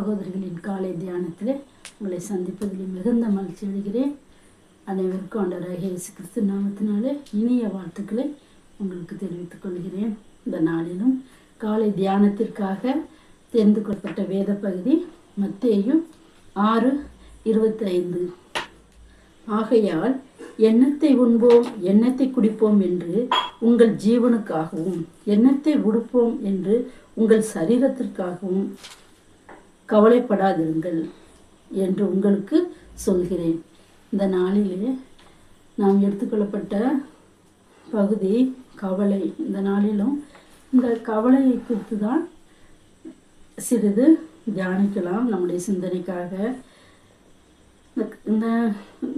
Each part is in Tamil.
சகோதரிகளின் காலை தியானத்தில் உங்களை சந்திப்பதில் மிகுந்த மகிழ்ச்சி அடைகிறேன். அனைவருக்கும் ஆண்டவராகிய இயேசு கிறிஸ்து நாமத்தினாலே இனிய வாழ்த்துக்களை உங்களுக்கு தெரிவித்துக் கொள்கிறேன். இந்த நாளிலும் காலை தியானத்திற்காக தெரிந்து கொள்ளப்பட்ட வேத பகுதி மத்தேயு 6:25. ஆகையால் எண்ணத்தை உண்போம் எண்ணத்தை குடிப்போம் என்று உங்கள் ஜீவனுக்காகவும் எண்ணத்தை உடுப்போம் என்று உங்கள் சரீரத்திற்காகவும் கவலைப்படாதிருங்கள் என்று உங்களுக்கு சொல்கிறேன். இந்த நாளிலே நாம் எடுத்துக்கொள்ளப்பட்ட பகுதி கவலை. இந்த நாளிலும் இந்த கவலையை குறித்து தான் சிறிது தியானிக்கலாம். நம்முடைய சிந்தனைக்காக இந்த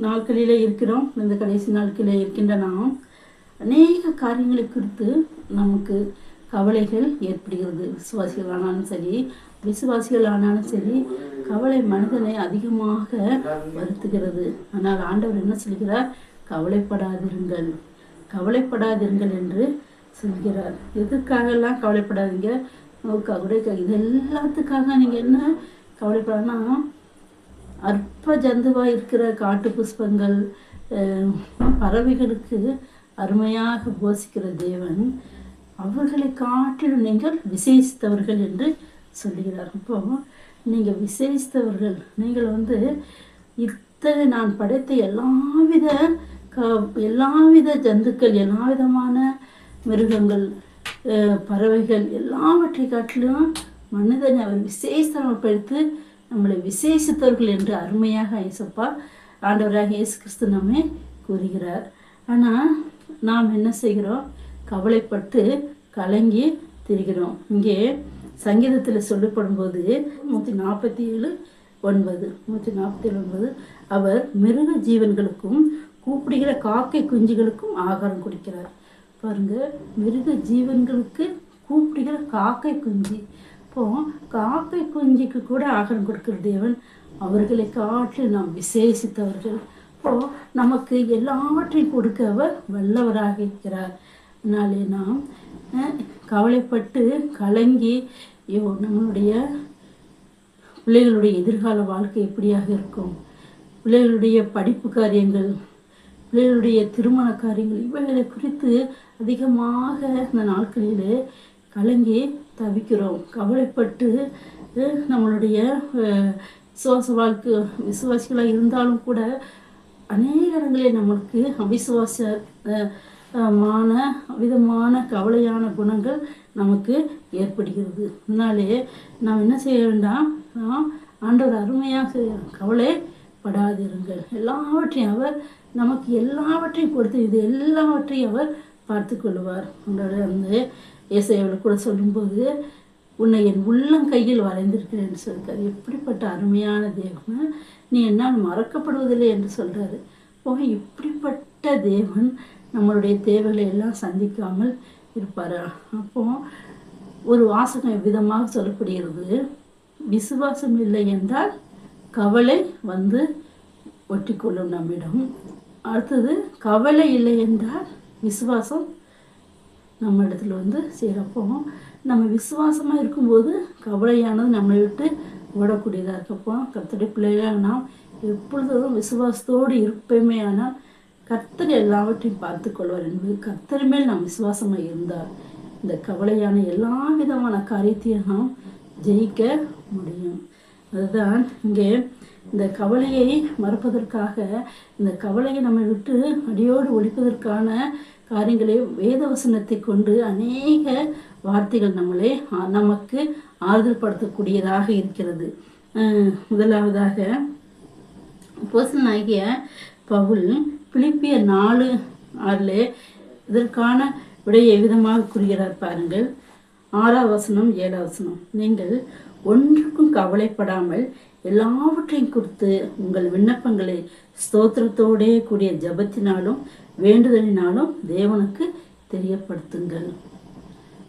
நாட்களிலே இருக்கிறோம். இந்த கடைசி நாட்களிலே இருக்கின்ற நாம் அநேக காரியங்களை குறித்து நமக்கு கவலைகள் ஏற்படுகிறது. விசுவாசிகளானாலும் சரி விசுவாசிகளானாலும் சரி கவலை மனிதனை அதிகமாக வருத்துகிறது. ஆனால் ஆண்டவர் என்ன சொல்கிறார்? கவலைப்படாதிருங்கள், கவலைப்படாதிருங்கள் என்று சொல்கிறார். எதுக்காகலாம் கவலைப்படாதீங்க? இது எல்லாத்துக்காக நீங்கள் என்ன கவலைப்படாதுன்னா, அற்ப ஜந்துவாக இருக்கிற காட்டு புஷ்பங்கள் பறவைகளுக்கு அருமையாக போசிக்கிற தேவன் அவர்களை காட்டிலும் நீங்கள் விசேஷித்தவர்கள் என்று சொல்லுகிறார். அப்போ நீங்கள் விசேஷித்தவர்கள். நீங்கள் இத்தனை நான் படைத்த எல்லாவித ஜந்துக்கள், எல்லாவிதமான மிருகங்கள், பறவைகள் எல்லாவற்றை காட்டிலும் மனிதனை அவர் விசேஷப்படுத்தி நம்மளை விசேஷித்தவர்கள் என்று அருமையாக இயேசப்பா ஆண்டவராக இயேசு கிறிஸ்து நம்மை கூறுகிறார். ஆனால் நாம் என்ன செய்கிறோம்? கவலைப்பட்டு கலங்கி திரிகிறோம். இங்கே சங்கீதத்தில் சொல்லப்படும் போது 147:9 அவர் மிருக ஜீவன்களுக்கும் கூப்பிடுகிற காக்கை குஞ்சுகளுக்கும் ஆகாரம் கொடுக்கிறார். பாருங்க, மிருக ஜீவன்களுக்கு கூப்பிடுகிற காக்கை குஞ்சு. இப்போ காக்கை குஞ்சுக்கு கூட ஆகாரம் கொடுக்கிற தேவன் அவர்களை காட்டி நாம் விசேஷித்தவர்கள். இப்போ நமக்கு எல்லாவற்றையும் கொடுக்க அவர் வல்லவராக இருக்கிறார். அதனாலே நாம் கவலைப்பட்டு கலங்கி நம்மளுடைய பிள்ளைகளுடைய எதிர்கால வாழ்க்கை எப்படியாக இருக்கும், பிள்ளைகளுடைய படிப்பு காரியங்கள், பிள்ளைகளுடைய திருமண காரியங்கள், இவைகளை குறித்து அதிகமாக இந்த நாட்களிலே கலங்கி தவிக்கிறோம். கவலைப்பட்டு நம்மளுடைய விசுவாச வாழ்க்கை விசுவாசிகளாக இருந்தாலும் கூட அநேக இடங்களில் நம்மளுக்கு விதமான கவலையான குணங்கள் நமக்கு ஏற்படுகிறது. அதனாலே நாம் என்ன செய்ய வேண்டாம்? நாம் ஆண்டவர் அருமையாக கவலைப்படாதிருங்கள். எல்லாவற்றையும் அவர் நமக்கு எல்லாவற்றையும் கொடுத்து இது எல்லாவற்றையும் அவர் பார்த்து கொள்வார். அந்த ஏசாயாவில் கூட சொல்லும்போது உன்னை என் உள்ளங்கையில் வரைந்திருக்கிறேன் சொல்கிறார். எப்படிப்பட்ட அருமையான தேவன்! நீ என்னால் மறக்கப்படுவதில்லை என்று சொல்கிறாரு. இப்படிப்பட்ட தேவன் நம்மளுடைய தேவைகளை எல்லாம் சந்திக்காமல் இருப்பாரா? அப்போ ஒரு வாசகம் விதமாக சொல்லப்படுகிறது, விசுவாசம் இல்லை என்றால் கவலை ஒட்டிக்கொள்ளும் நம்மிடம். அடுத்தது, கவலை இல்லை என்றால் விசுவாசம் நம்ம இடத்துல சேரப்போ நம்ம விசுவாசமாக இருக்கும்போது கவலையானது நம்மளை விட்டு ஓடக்கூடியதாக இருக்கப்போ கர்த்தருடைய பிள்ளைகளாக நாம் எப்பொழுதும் விசுவாசத்தோடு இருப்போமே. ஆனால் கர்த்தர் எல்லாவற்றையும் பார்த்து கொள்வார் என்பது கர்த்தர் மேல் நாம் விசுவாசமாக இருந்தால் இந்த கவலையான எல்லா விதமான காரியத்தையும் நாம் ஜெயிக்க முடியும். அதுதான் இங்கே இந்த கவலையை மறப்பதற்காக, இந்த கவலையை நம்மை விட்டு அடியோடு ஒழிப்பதற்கான காரியங்களை வேதவசனத்தை கொண்டு அநேக வார்த்தைகள் நமக்கு ஆறுதல் படுத்தக்கூடியதாக இருக்கிறது. முதலாவதாக அப்போஸ்தலனாகிய பவுல் பிலிப்பியர் 4:6 இதற்கான விடையை விதமாக கூறுகிறார். பாருங்கள், 6 7 நீங்கள் ஒன்றுக்கும் கவலைப்படாமல் எல்லாவற்றையும் குறித்து உங்கள் விண்ணப்பங்களை ஸ்தோத்திரத்தோடே கூடிய ஜபத்தினாலும் வேண்டுதலினாலும் தேவனுக்கு தெரியப்படுத்துங்கள்.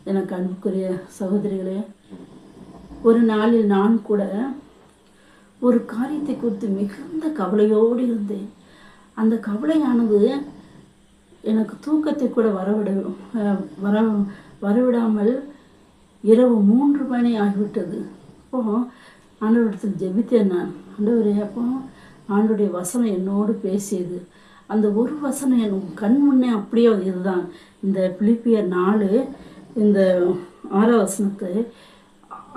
எனக்கு அன்புக்குரிய சகோதரிகளே, ஒரு நாளில் நான் கூட ஒரு காரியத்தை குறித்து மிகுந்த கவலையோடு இருந்தேன். அந்த கவலையானது எனக்கு தூக்கத்தை கூட வரவிடாமல் இரவு 3 மணி ஆகிவிட்டது. அப்போது ஆண்டவரிடத்தில் ஜெபித்தேன் நான். ஆண்டவரே, அப்போ ஆண்டோடைய வசனம் என்னோடு பேசியது. அந்த ஒரு வசனம் என் கண் முன்னே அப்படியே இதுதான். இந்த பிலிப்பியர் 4 இந்த 6 வசனத்தை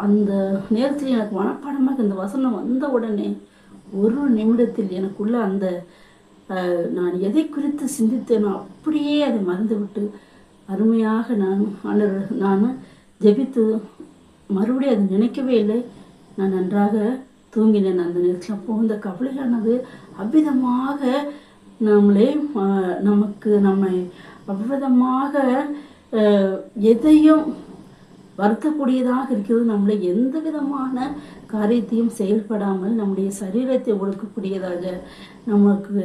அந்த நேரத்தில் எனக்கு மனப்பாடமாக இந்த வசனம் வந்த உடனே ஒரு நிமிடத்தில் எனக்குள்ள அந்த நான் எதை குறித்து சிந்தித்தேனோ அப்படியே அதை மறந்துவிட்டு அருமையாக நான் ஜெபித்து மறுபடியும் அதை நினைக்கவே இல்லை. நான் நன்றாக தூங்கினேன் அந்த நேரத்தில். அப்போது இந்த கவலையானது அவ்விதமாக நம்மை அவ்விதமாக எதையும் வருத்தக்கூடியதாக இருக்கிறது. நம்மளை எந்த விதமான காரியத்தையும் செயல்படாமல் நம்முடைய சரீரத்தை ஒடுக்கக்கூடியதாக, நமக்கு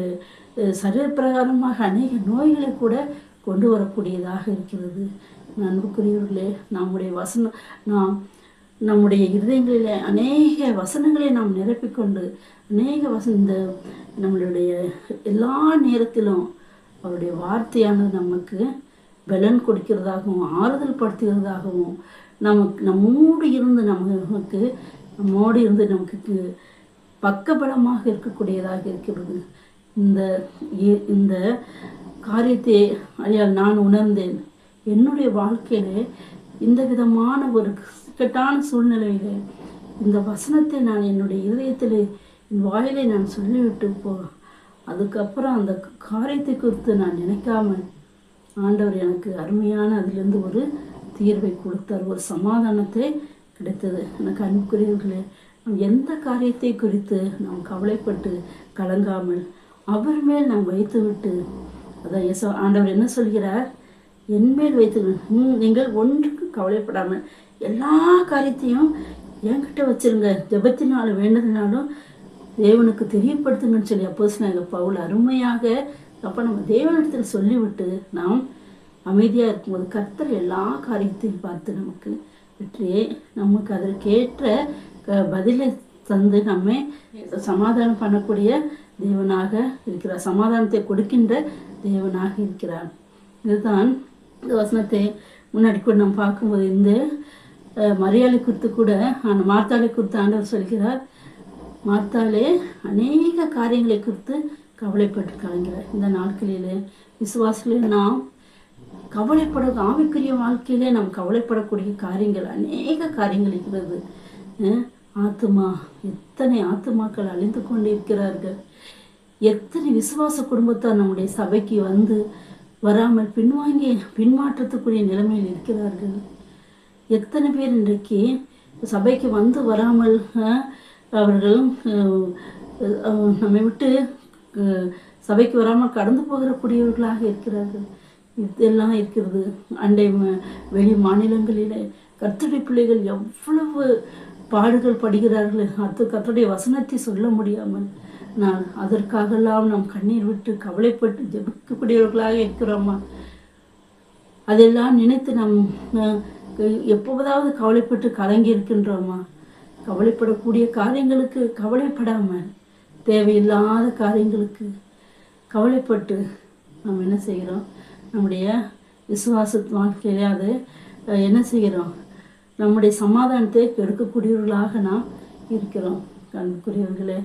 சரீர பிரகாரமாக அநேக நோய்களை கூட கொண்டு வரக்கூடியதாக இருக்கிறது. அன்புக்குரியவர்களே, நம்முடைய இருதயங்களில் அநேக வசனங்களை நாம் நிரப்பிக்கொண்டு இந்த நம்மளுடைய எல்லா நேரத்திலும் அவருடைய வார்த்தையானது நமக்கு பலன் கொடுக்கிறதாகவும் ஆறுதல் படுத்துகிறதாகவும் நம்மோடு இருந்து நமக்கு பக்கபலமாக இருக்கக்கூடியதாக இருக்கிறது. இந்த காரியத்தை அறியால் நான் உணர்ந்தேன். என்னுடைய வாழ்க்கையிலே இந்த விதமான ஒரு இக்கட்டான சூழ்நிலையிலே இந்த வசனத்தை நான் என்னுடைய இதயத்திலே என் வாயிலை நான் சொல்லிவிட்டு அதுக்கப்புறம் அந்த காரியத்தை குறித்து நான் நினைக்காமல் ஆண்டவர் எனக்கு அருமையான அதிலிருந்து ஒரு தீர்வை கொடுத்தார். ஒரு சமாதானத்தை கிடைத்தது. எனக்கு அன்புக்குரியவர்களே, எந்த காரியத்தை குறித்து நாம் கவலைப்பட்டு கலங்காமல் அவர் மேல் நாம் வைத்துவிட்டு, அதான் ஆண்டவர் என்ன சொல்கிறார், என்மேல் வைத்து நீங்கள் ஒன்றுக்கு கவலைப்படாமல் எல்லா காரியத்தையும் என்கிட்ட வச்சிருங்க, ஜெபத்தினாலும் வேண்டதினாலும் தேவனுக்கு தெரியப்படுத்துங்கன்னு சொல்லி அப்போஸ்தலனாகிய பவுல் அருமையாக அப்போ நம்ம தேவனிடத்தில் சொல்லிவிட்டு நாம் அமைதியாக இருக்கும்போது கர்த்தர் எல்லா காரியத்தையும் பார்த்து நமக்கு நமக்கு அதற்கேற்ற பதிலை தந்து நம்மை சமாதானம் பண்ணக்கூடிய தேவனாக இருக்கிறார். சமாதானத்தை கொடுக்கின்ற தேவனாக இருக்கிறார். இதுதான் இந்த வசனத்தை முன்னாடி கூட நம்ம பார்க்கும்போது இந்த மரியாதை குறித்து கூட மார்த்தாளை குறித்து ஆண்டவர் சொல்கிறார். மார்த்தாளே அநேக காரியங்களை குறித்து கவலைப்பட்டு கலங்கிறார். இந்த நாட்களிலே விசுவாசிகளே நாம் ஆவிக்குரிய வாழ்க்கையிலே நாம் கவலைப்படக்கூடிய காரியங்கள் அநேக காரியங்கள் இருக்கிறது. எத்தனை ஆத்துமாக்கள் அழிந்து கொண்டு இருக்கிறார்கள். எத்தனை விசுவாச குடும்பத்தார் நம்முடைய சபைக்கு வராமல் பின்மாற்றத்துக்குரிய நிலைமையில் இருக்கிறார்கள். எத்தனை பேர் இன்றைக்கு சபைக்கு வராமல் அவர்கள் நம்மை விட்டு சபைக்கு வராமல் கடந்து போகக்கூடியவர்களாக இருக்கிறார்கள். இதெல்லாம் இருக்கிறது. வெளி மாநிலங்களிலே கர்த்தருடைய பிள்ளைகள் எவ்வளவு பாடுகள் படுகிறார்கள். கர்த்தருடைய வசனத்தை சொல்ல முடியாமல் அதற்காகலாம் நாம் கண்ணீர் விட்டு கவலைப்பட்டு ஜெபிக்கக்கூடியவர்களாக இருக்கிறோமா? அதெல்லாம் நினைத்து நாம் எப்போதாவது கவலைப்பட்டு கலங்கி இருக்கின்றோமா? கவலைப்படக்கூடிய காரியங்களுக்கு கவலைப்படாமல் தேவையில்லாத காரியங்களுக்கு கவலைப்பட்டு நாம் என்ன செய்கிறோம்? நம்முடைய விசுவாச வாழ்க்கையிலே அது என்ன செய்கிறோம்? நம்முடைய சமாதானத்தை கெடுக்கக்கூடியவர்களாக நாம் இருக்கிறோம். அன்புக்குரியவர்களே,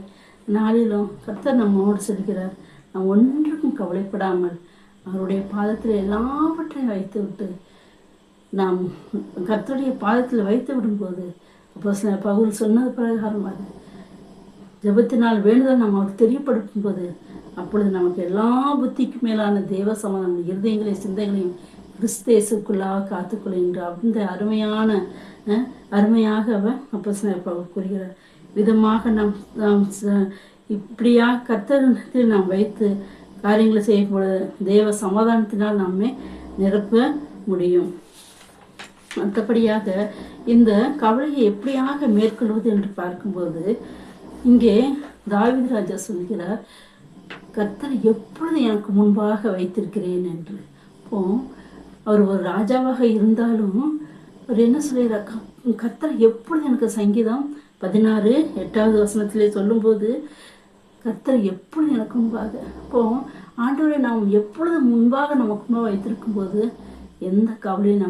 நாளிலும் கர்த்தர் நம்மோடு சொல்கிறார், நாம் ஒன்றுக்கும் கவலைப்படாமல் அவருடைய பாதத்தில் எல்லாவற்றையும் வைத்து விட்டு நாம் கர்த்தருடைய பாதத்தில் வைத்து விடும்போது அப்போஸ்தலன் பவுல் சொன்னது பிரகாரமாக ஜெபத்தினால் வேண்டுதல் நாம் அவருக்கு தெரியப்படுத்தும் போது அப்பொழுது நமக்கு எல்லா புத்திக்கு மேலான தேவ சமாதானம் இருதயங்களையும் சிந்தைகளையும் கிறிஸ்தேசுக்குள்ளாக காத்துக்கொள்கின்ற அந்த அருமையாக அவர் அப்போஸ்தலன் பவுல் கூறுகிறார். விதமாக நாம் இப்படியாக கர்த்தரிடத்தில் நாம் வைத்து காரியங்களை செய்யப்பொழுது தேவ சமாதானத்தினால் நம்மை நிரப்ப முடியும். மற்றபடியாக இந்த கவலையை எப்படியாக மேற்கொள்வது என்று பார்க்கும்போது இங்கே தாவீது ராஜா சொல்கிறார், கர்த்தரை எப்பொழுது எனக்கு முன்பாக வைத்திருக்கிறேன் என்று. அவர் ஒரு ராஜாவாக இருந்தாலும் அவர் என்ன சொல்கிறார், கர்த்தரை எப்பொழுது எனக்கு சங்கீதம் 16:8 வசனத்திலே சொல்லும்போது கர்த்தரை எப்பொழுது எனக்கு முன்பாக. ஆண்டவரை நாம் எப்பொழுது முன்பாக நமக்கு முன்பாக வைத்திருக்கும் போது எந்த கவலையும்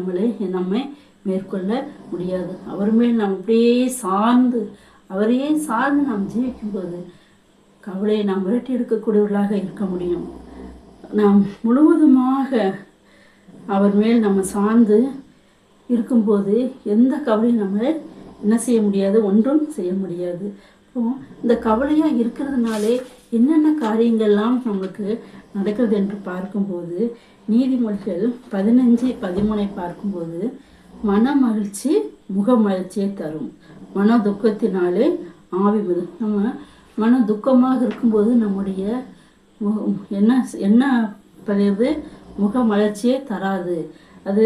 நம்மை மேற்கொள்ள முடியாது. அவர் மேல் நாம் அப்படியே சார்ந்து அவரையே சார்ந்து நாம் ஜீவிக்கும்போது கவலையை நாம் விரட்டி எடுக்கக்கூடியவர்களாக இருக்க முடியும். நாம் முழுவதுமாக அவர் மேல் நம்ம சார்ந்து இருக்கும்போது எந்த கவலையும் நம்ம என்ன செய்ய முடியாது, ஒன்றும் செய்ய முடியாது. இந்த கவலையாக இருக்கிறதுனாலே என்னென்ன காரியங்கள்லாம் நம்மளுக்கு நடக்கிறது என்று பார்க்கும்போது நீதிமொழிகள் 15:13 பார்க்கும்போது மன மகிழ்ச்சி முக மகிழ்ச்சியை தரும், மன துக்கத்தினாலே ஆவி நம்ம மன துக்கமாக இருக்கும்போது நம்முடைய என்ன என்ன பதிவு முக மலர்ச்சியே தராது, அது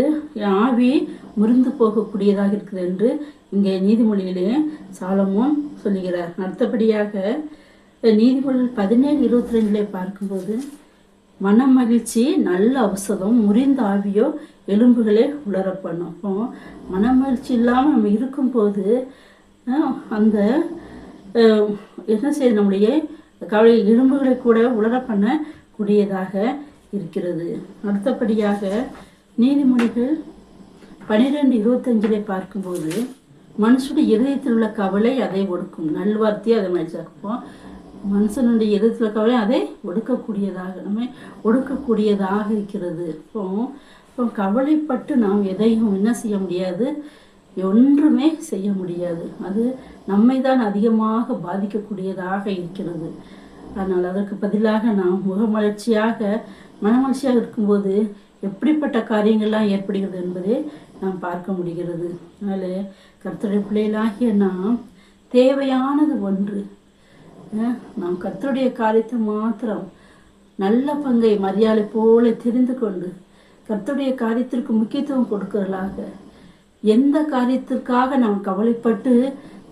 ஆவி முறிந்து போகக்கூடியதாக இருக்குது என்று இங்கே நீதிமொழியிலே சாலமோன் சொல்லுகிறார். அடுத்தபடியாக நீதிமொழிகள் 17:22 பார்க்கும்போது மன மகிழ்ச்சி நல்ல ஔஷதம், முறிந்த ஆவியோ எலும்புகளே உலர பண்ணும். அப்போ மன மகிழ்ச்சி இல்லாமல் நம்ம இருக்கும்போது அந்த என்ன செய்ய நம்முடைய கவலை எலும்புகளை கூட உலர பண்ணக்கூடியதாக இருக்கிறது. அடுத்தபடியாக நீதிமொழிகள் 12:25 பார்க்கும்போது மனுஷனுடைய இதயத்தில் உள்ள கவலை அதை ஒடுக்கும், நல்வார்த்தையை அதை மனுஷாக்குப்போம். மனுஷனுடைய இதயத்தில் கவலை அதை ஒடுக்கக்கூடியதாக இருக்கிறது. இப்போ கவலைப்பட்டு நாம் எதையும் என்ன செய்ய முடியாது, ஒன்றுமே செய்ய முடியாது. அது நம்மை தான் அதிகமாக பாதிக்கக்கூடியதாக இருக்கிறது. அதனால் அதற்கு பதிலாக நாம் முகமலர்ச்சியாக மனமலர்ச்சியாக இருக்கும்போது எப்படிப்பட்ட காரியங்கள்லாம் ஏற்படுகிறது என்பதை நாம் பார்க்க முடிகிறது. அதனால் கர்த்தருடைய பிள்ளைகளாகிய நாம் தேவையானது ஒன்று, நாம் கர்த்தருடைய காரியத்தை மாத்திரம் நல்ல பங்கை மரியாதை போல தெரிந்து கொண்டு கர்த்தருடைய காரியத்திற்கு முக்கியத்துவம் கொடுக்கிறதாக, எந்த காரியத்திற்காக நாம் கவலைப்பட்டு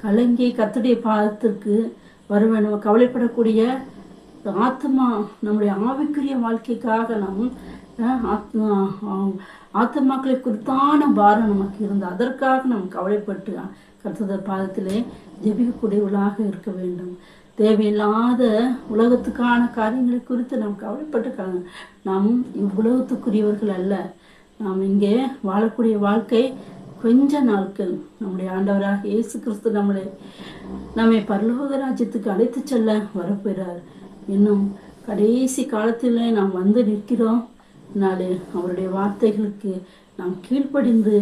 கலங்கி கர்த்தருடைய பாதத்திற்கு வருவேன், நம்ம கவலைப்படக்கூடிய ஆத்மா நம்முடைய ஆவிக்குரிய வாழ்க்கைக்காக நாம் ஆத்மாக்களை குறித்தான பாரம் நமக்கு இருந்து அதற்காக நாம் கவலைப்பட்டு கர்த்தருடைய பாதத்திலே ஜெபிக்கக்கூடியவர்களாக இருக்க வேண்டும். தேவையில்லாத உலகத்துக்கான காரியங்களை குறித்து நாம் கவலைப்பட்டு நாம் இவ்வுலகத்துக்குரியவர்கள் அல்ல. நாம் இங்கே வாழக்கூடிய வாழ்க்கை கொஞ்ச நாட்கள். நம்முடைய ஆண்டவராக இயேசு கிறிஸ்து நம்மை பரலோக ராஜ்யத்துக்கு அழைத்து செல்ல வரப்போகிறார். இன்னும் கடைசி காலத்தில் நாம் வந்து நிற்கிறோம். நாளே அவருடைய வார்த்தைகளுக்கு நாம் கீழ்ப்படிந்து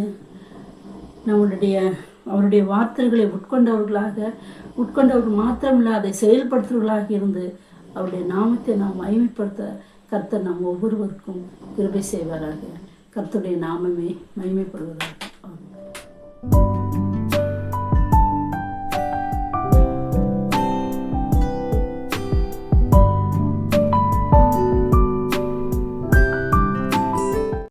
அவருடைய வார்த்தைகளை உட்கொண்டவர்கள் மாத்திரமில்லை, அதை செயல்படுத்துவர்களாக இருந்து அவருடைய நாமத்தை நாம் மகிமைப்படுத்த கர்த்தர் நாம் ஒவ்வொருவருக்கும் கிருபை செய்வாராக. கர்த்தருடைய நாமமே மகிமைப்படுவதாக.